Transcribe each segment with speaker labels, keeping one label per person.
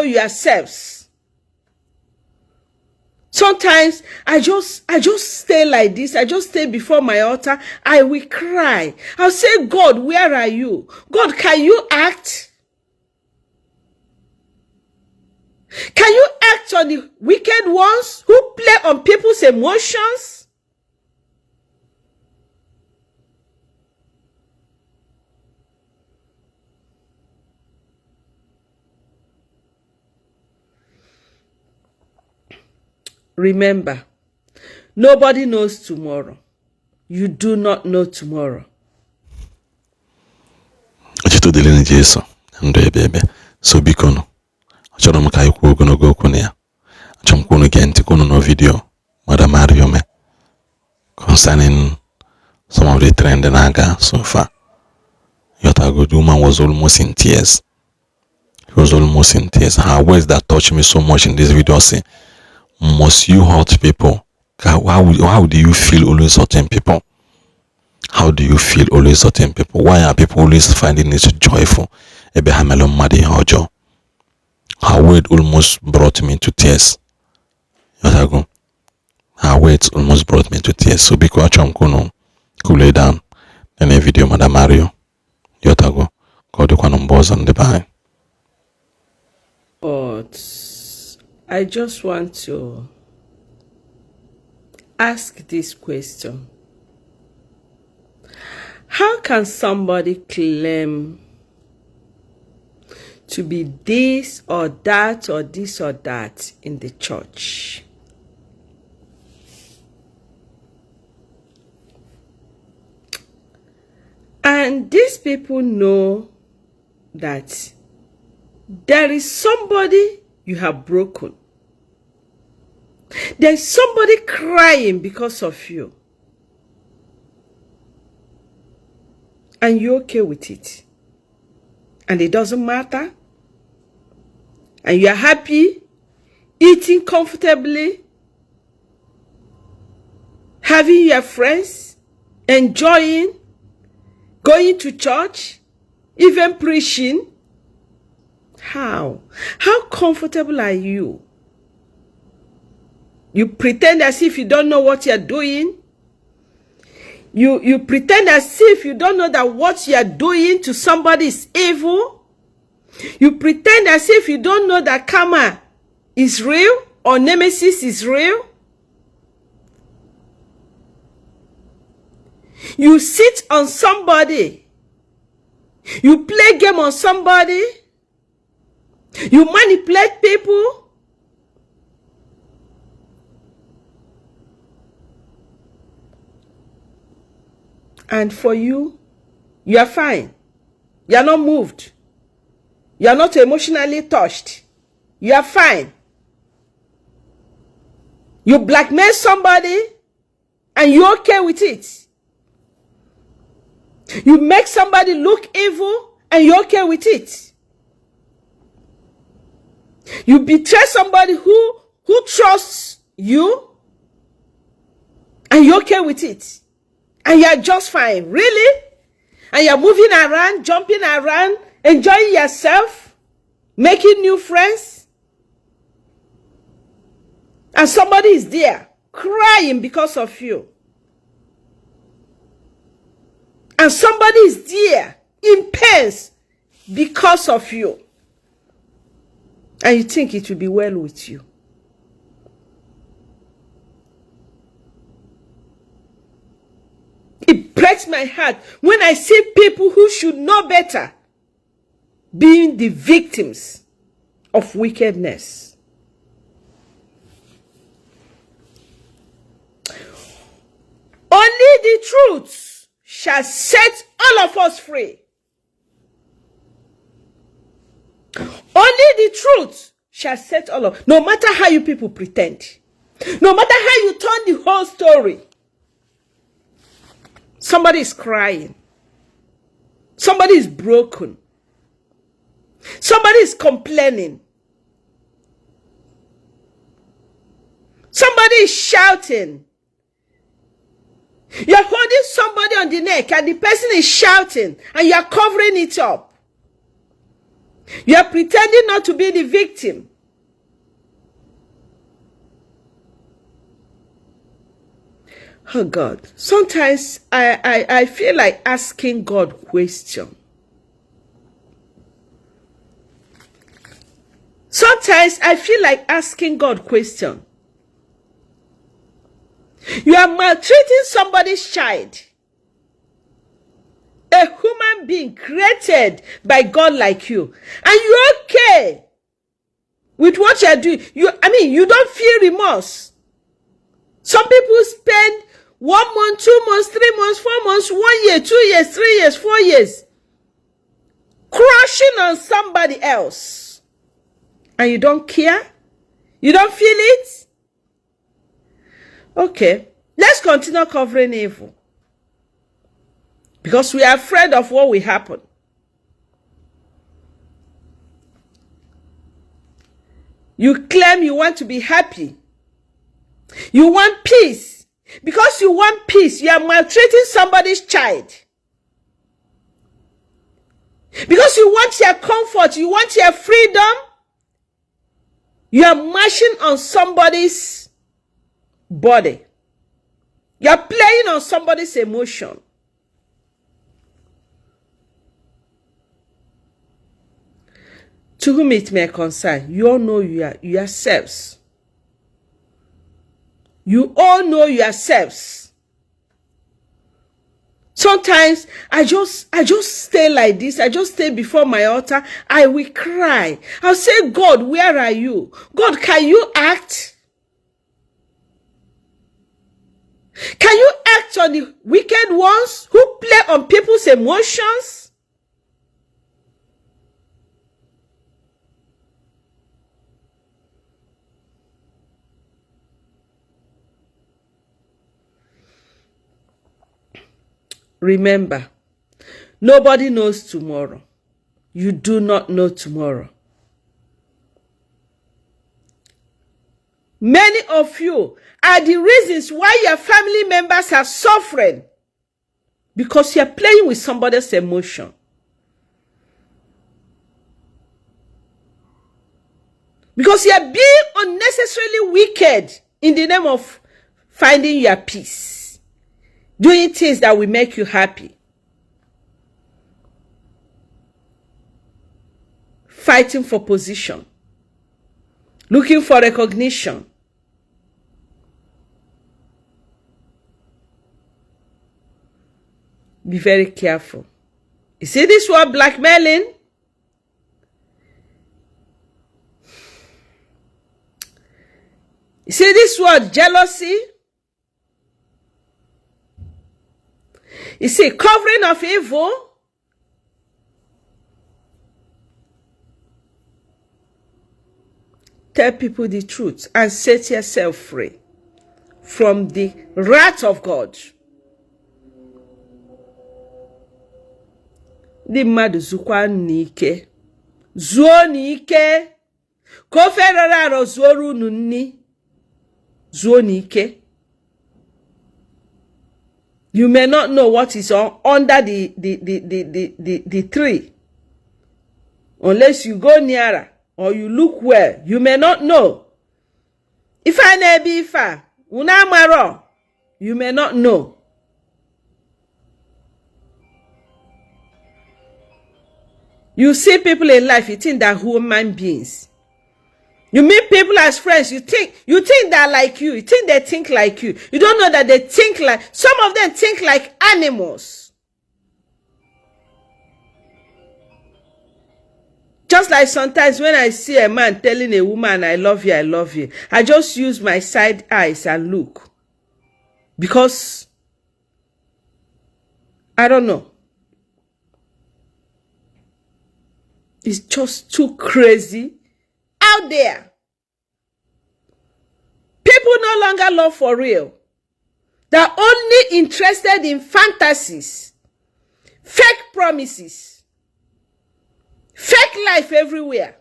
Speaker 1: yourselves. Sometimes I just stay like this. I just stay before my altar. I will cry. I'll say, God, where are you? God, can you act? Can you act on the wicked ones who play on people's emotions? Remember, nobody knows tomorrow. You do not know tomorrow.
Speaker 2: So bikono. Achọrọ m ka anyị kwuo ogologo okwu na ya. Achọrọ m ka unu gee ntị ka unu nọ video Madam Mario me concerning some of the trend na-aga so far. The woman was almost in tears. She was almost in tears. Her words that touched me so much in this video say, must you hurt people? How do you feel always hurting people? How do you feel always hurting people? Why are people always finding it joyful? Her word almost brought me to tears. Her words almost brought me to tears. So because I'm going to cool it down in a video, Madam Mario. Yotago, God, you can boss on the behind.
Speaker 1: But I just want to ask this question. How can somebody claim to be this or that or this or that in the church? And these people know that there is somebody you have broken. There's somebody crying because of you. And you're okay with it. And it doesn't matter. And you're happy, eating comfortably, having your friends, enjoying, going to church, even preaching. How? How comfortable are you? You pretend as if you don't know what you're doing. You pretend as if you don't know that what you're doing to somebody is evil. You pretend as if you don't know that karma is real or nemesis is real. You sit on somebody. You play game on somebody. You manipulate people. And for you, you are fine. You are not moved. You are not emotionally touched. You are fine. You blackmail somebody and you're okay with it. You make somebody look evil and you're okay with it. You betray somebody who trusts you and you're okay with it. And you're just fine. Really? And you're moving around, jumping around, enjoying yourself, making new friends. And somebody is there crying because of you. And somebody is there in pains because of you. And you think it will be well with you. It breaks my heart when I see people who should know better being the victims of wickedness. Only the truth shall set all of us free. Only the truth shall set all of us. No matter how you people pretend. No matter how you turn the whole story. Somebody is crying. Somebody is broken. Somebody is complaining. Somebody is shouting. You're holding somebody on the neck and the person is shouting and you're covering it up. You are pretending not to be the victim. Oh God, sometimes I feel like asking God questions. Sometimes I feel like asking God questions. You are maltreating somebody's child. A human being created by God like you. And you're okay with what you're doing. You don't feel remorse. Some people spend 1 month, 2 months, 3 months, 4 months, 1 year, 2 years, 3 years, 4 years, crushing on somebody else. And you don't care? You don't feel it? Okay, let's continue covering evil. Because we are afraid of what will happen. You claim you want to be happy. You want peace. Because you want peace, you are maltreating somebody's child. Because you want your comfort, you want your freedom, you are marching on somebody's body. You are playing on somebody's emotion. To whom it may concern, you all know yourselves. You all know yourselves. Sometimes I just stay like this. I just stay before my altar. I will cry. I'll say, God, where are you? God, can you act? Can you act on the wicked ones who play on people's emotions? Remember, nobody knows tomorrow. You do not know tomorrow. Many of you are the reasons why your family members are suffering. Because you're playing with somebody's emotion. Because you're being unnecessarily wicked in the name of finding your peace. Doing things that will make you happy. Fighting for position. Looking for recognition. Be very careful. You see this word blackmailing? You see this word jealousy? You see, covering of evil. Tell people the truth and set yourself free from the wrath of God. Ndị mmadụ zukwa n'ike. Zuo n'ike. Ka ofe rara arọ zuoru unu nni. Zuo n'ike. You may not know what is under the tree. Unless you go nearer or you look well, you may not know. If I nebi ifa, unamaro, you may not know. You see people in life, you think they're human beings. You meet people as friends, you think they're like you think they think like you. You don't know that they think like, some of them think like animals. Just like sometimes when I see a man telling a woman, I love you, I just use my side eyes and look. Because, I don't know. It's just too crazy out there. People no longer love for real. They're only interested in fantasies, fake promises, fake life everywhere.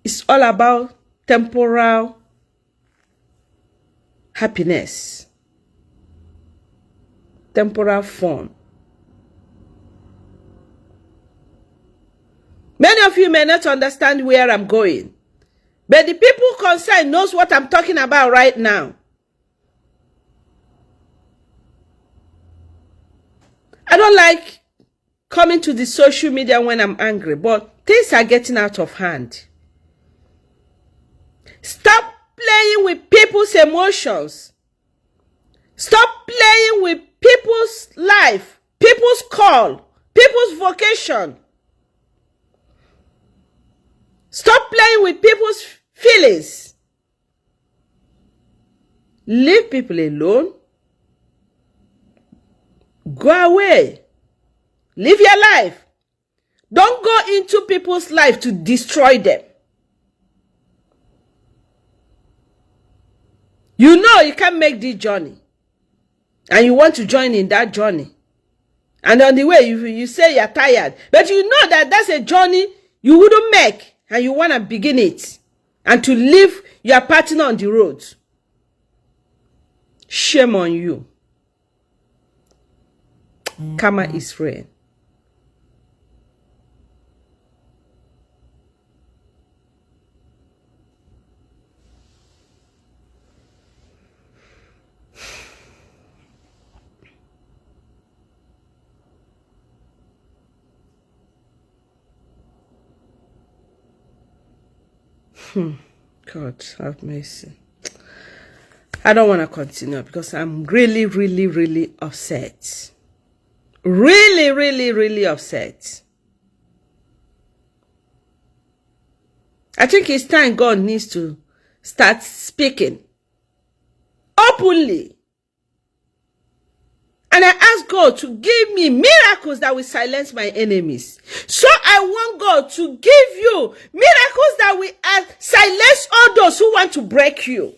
Speaker 1: It's all about temporal happiness. temporal form. Many of you may not understand where I'm going, but the people concerned knows what I'm talking about right now. I don't like coming to the social media when I'm angry, but things are getting out of hand. Stop playing with people's emotions. Stop playing with people's life, people's call, people's vocation. Stop playing with people's feelings. Leave people alone. Go away. Live your life. Don't go into people's life to destroy them. You know you can't make this journey. And you want to join in that journey. And on the way, you say you're tired. But you know that that's a journey you wouldn't make. And you want to begin it. And to leave your partner on the road. Shame on you. Karma is real. God have mercy. I don't want to continue because I'm really, really, really upset. Really, really, really upset. I think it's time God needs to start speaking openly. And I ask God to give me miracles that will silence my enemies. So I want God to give you miracles that will silence all those who want to break you.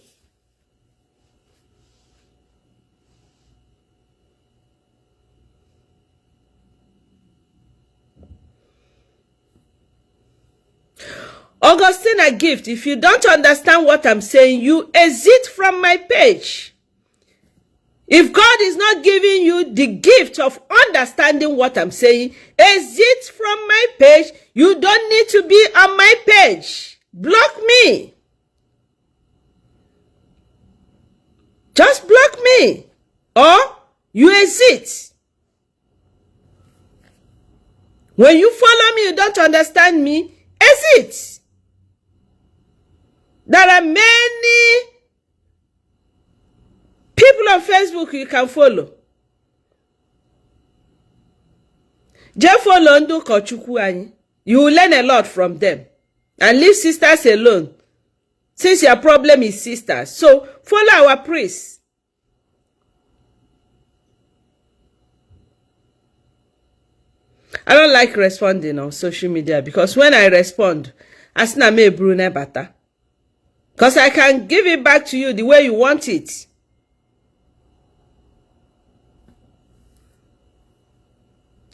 Speaker 1: Augustina Gift, if you don't understand what I'm saying, you exit from my page. If God is not giving you the gift of understanding what I'm saying, exit from my page. You don't need to be on my page. Block me. Just block me. Or you exit. When you follow me, you don't understand me, exit. There are many people on Facebook you can follow. Just follow Ndu Kochukwu anyi. You will learn a lot from them. And leave sisters alone. Since your problem is sisters. So follow our priests. I don't like responding on social media because when I respond, asina me brune bata. Because I can give it back to you the way you want it.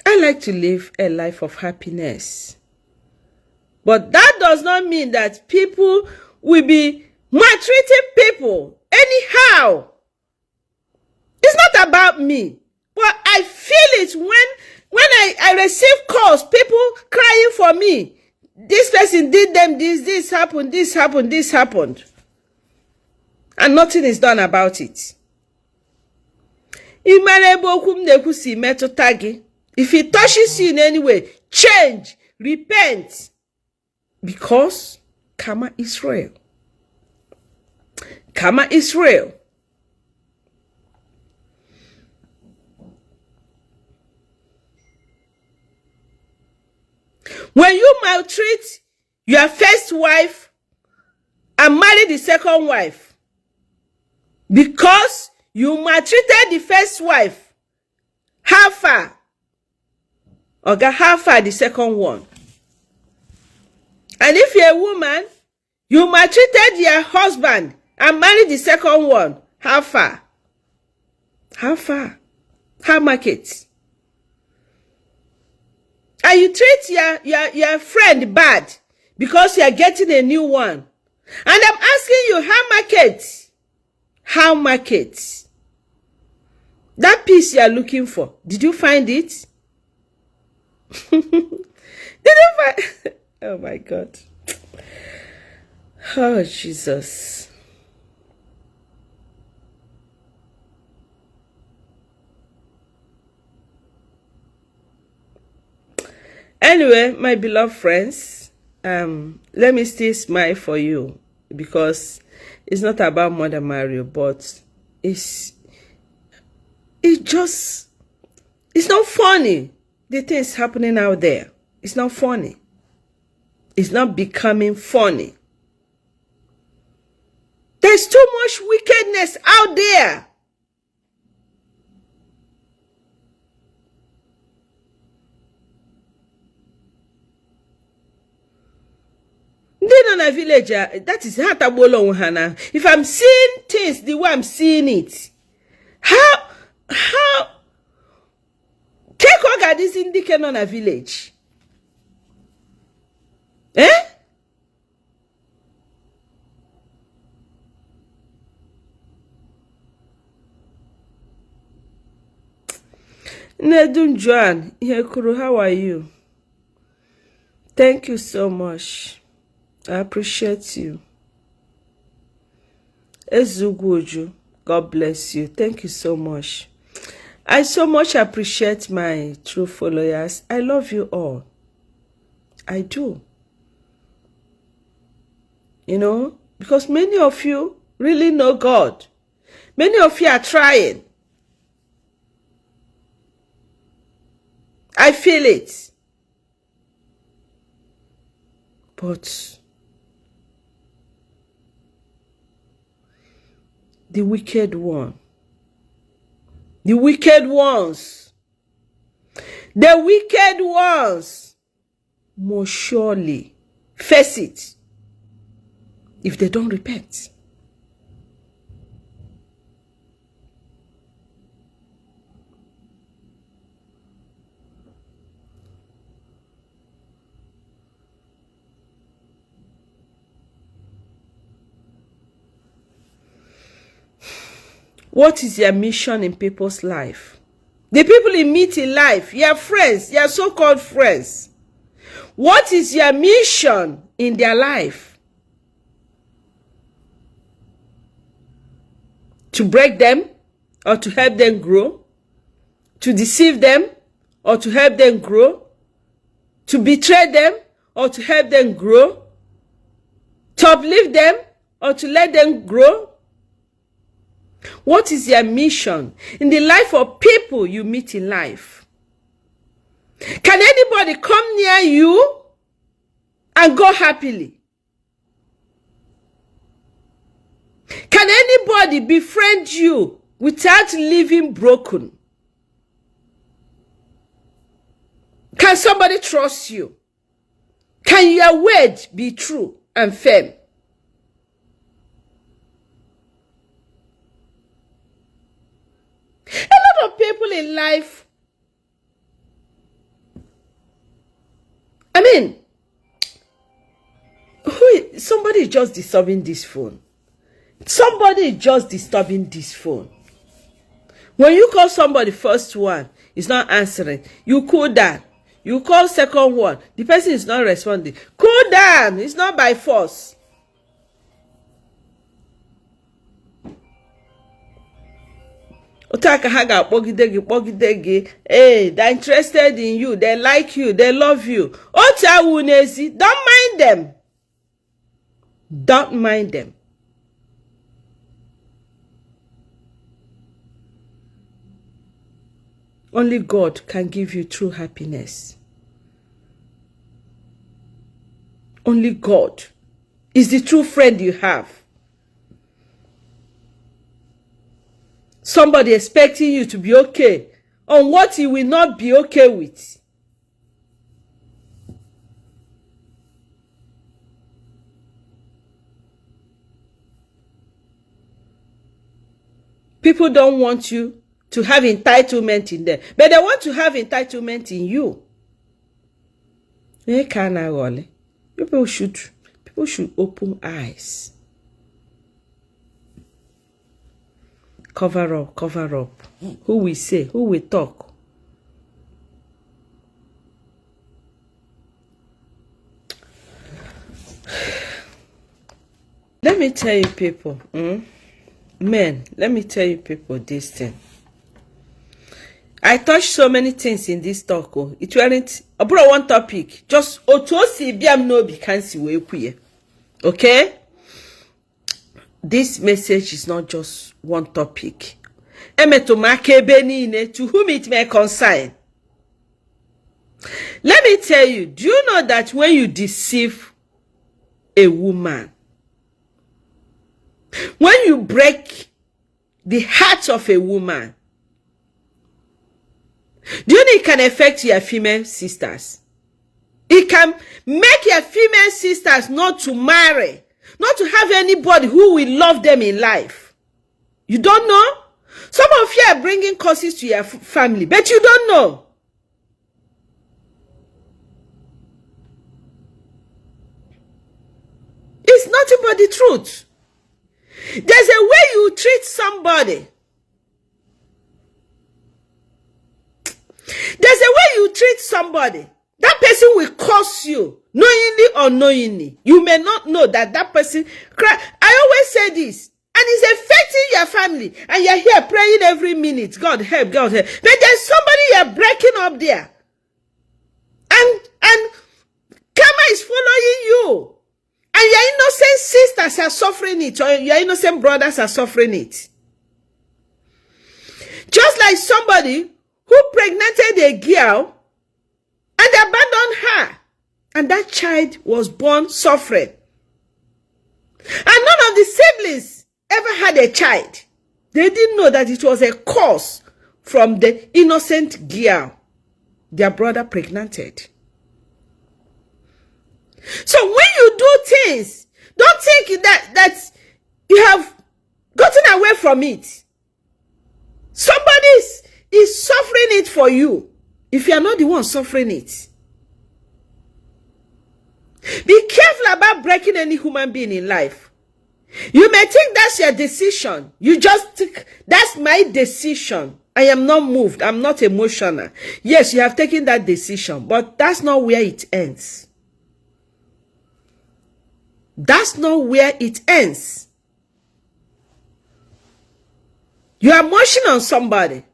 Speaker 1: I like to live a life of happiness. But that does not mean that people will be maltreating people anyhow. It's not about me. But I feel it when I receive calls, people crying for me. This person did them this happened, this happened, this happened. And nothing is done about it. If it touches you in any way, change, repent. Because karma is real. Karma is real. When you maltreat your first wife and marry the second wife, because you maltreated the first wife, how far? Or how far the second one? And if you're a woman, you maltreated your husband and married the second one, how far? How far? How market? And you treat your friend bad because you are getting a new one. And I'm asking you, how market? How market? That peace you are looking for, did you find it? Did you find? Oh my God. Oh Jesus. Anyway, my beloved friends, let me still smile for you, because it's not about Mother Mario, but it's not funny. The things happening out there, it's not funny. It's not becoming funny. There's too much wickedness out there. Then on a villager, that is how. If I'm seeing things the way I'm seeing it, how take a look at this indicator on a village. Eh? Nedun Joan, how are you? Thank you so much. I appreciate you. Ezuguju, God bless you. Thank you so much. I so much appreciate my true followers. I love you all. I do. You know, because many of you really know God. Many of you are trying. I feel it. But the wicked one, the wicked ones most surely face it if they don't repent. What is your mission in people's life? The people you meet in life, your friends, your so-called friends. What is your mission in their life? To break them or to help them grow? To deceive them or to help them grow? To betray them or to help them grow? To uplift them or to let them grow? What is your mission in the life of people you meet in life? Can anybody come near you and go happily? Can anybody befriend you without leaving broken? Can somebody trust you? Can your word be true and firm? A lot of people in life, I mean, somebody is just disturbing this phone. Somebody is just disturbing this phone. When you call somebody first one, it's not answering. You cool down. You call second one, the person is not responding. Cool down. It's not by force. Hey, they're interested in you, they like you, they love you. Don't mind them. Don't mind them. Only God can give you true happiness. Only God is the true friend you have. Somebody expecting you to be okay on what he will not be okay with. People don't want you to have entitlement in them, but they want to have entitlement in you. People should open eyes. Cover up, cover up. Who will say? Who will talk? Let me tell you people, men, let me tell you people this thing. I touched so many things in this talk. Oh. It weren't about one topic. Just otosi biam no be kansi we kuye. Okay? This message is not just one topic. To whom it may concern. Let me tell you, do you know that when you deceive a woman, when you break the heart of a woman, do you know it can affect your female sisters? It can make your female sisters not to marry, not to have anybody who will love them in life. You don't know? Some of you are bringing curses to your family, but you don't know. It's nothing but the truth. There's a way you treat somebody. There's a way you treat somebody. That person will curse you, knowingly or unknowingly. You may not know that that person cry. I always say this, and it's affecting your family, and you're here praying every minute. God help, God help. But there's somebody you're breaking up there, and karma is following you, and your innocent sisters are suffering it, or your innocent brothers are suffering it. Just like somebody who impregnated a girl and abandoned her, and that child was born suffering. And none of the siblings ever had a child. They didn't know that it was a curse from the innocent girl their brother pregnanted. So when you do things, don't think that you have gotten away from it. Somebody is suffering it for you if you are not the one suffering it. Be careful about breaking any human being in life. You may think that's your decision. You just think, that's my decision. I am not moved. I'm not emotional. Yes, you have taken that decision, but that's not where it ends. That's not where it ends. You are emotion on somebody.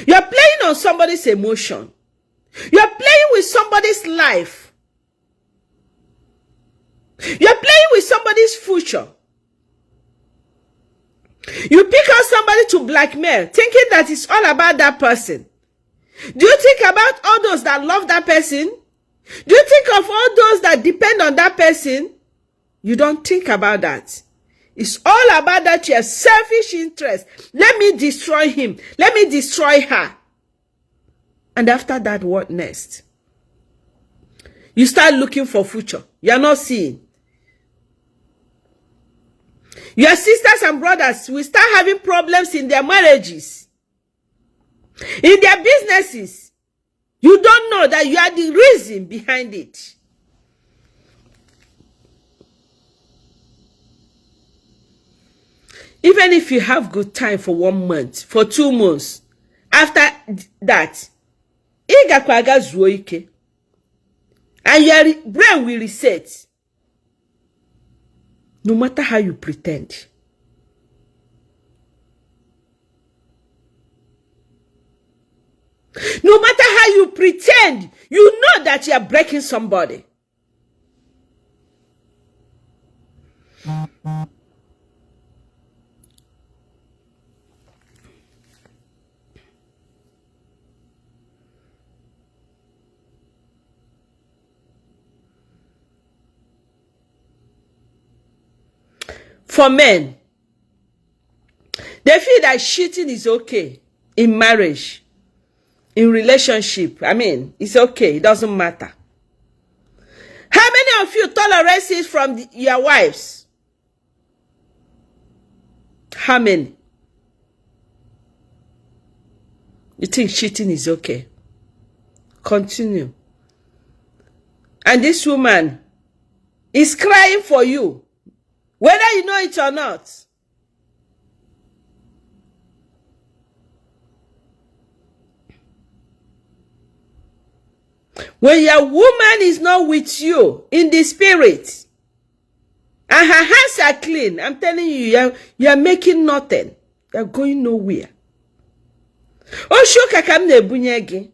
Speaker 1: You are playing on somebody's emotion. You are playing with somebody's life. You are playing with somebody's future. You pick out somebody to blackmail, thinking that it's all about that person. Do you think about all those that love that person? Do you think of all those that depend on that person? You don't think about that. It's all about that your selfish interest. Let me destroy him. Let me destroy her. And after that, what next? You start looking for future. You're not seeing. Your sisters and brothers will start having problems in their marriages, in their businesses. You don't know that you are the reason behind it. Even if you have good time for 1 month, for 2 months, after that, and your brain will reset. No matter how you pretend. No matter how you pretend, you know that you are breaking somebody. For men, they feel that cheating is okay in marriage, in relationship. I mean, it's okay. It doesn't matter. How many of you tolerate it from your wives? How many? You think cheating is okay? Continue. And this woman is crying for you, whether you know it or not. When your woman is not with you in the spirit, and her hands are clean, I'm telling you, you're making nothing. You're going nowhere. O shuka kam na ebunye gi.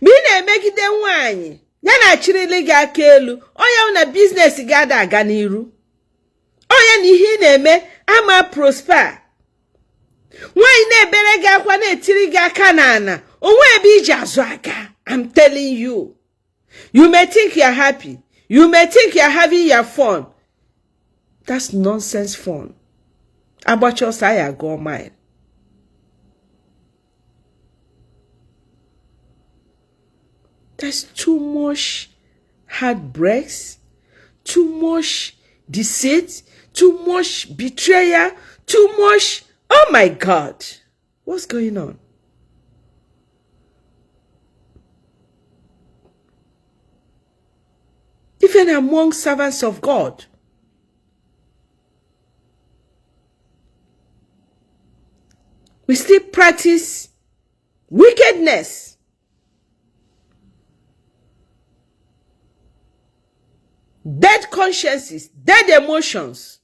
Speaker 1: Mi na emegide nwanyi. Ya na chirili ga akelu. Oya una business ga da aga n'iru. Oya ni hi na eme ama prosper. Nwanyi na ebere ga akwa na etiri ga aka na ana. Onwe ebe iji azu aga. I'm telling you. You may think you're happy. You may think you're having your fun. That's nonsense fun. Abacho saya go mine. There's too much heartbreaks, too much deceit, too much betrayal, too much. Oh my God. What's going on? Even among servants of God. We still practice wickedness. Dead consciences, dead emotions.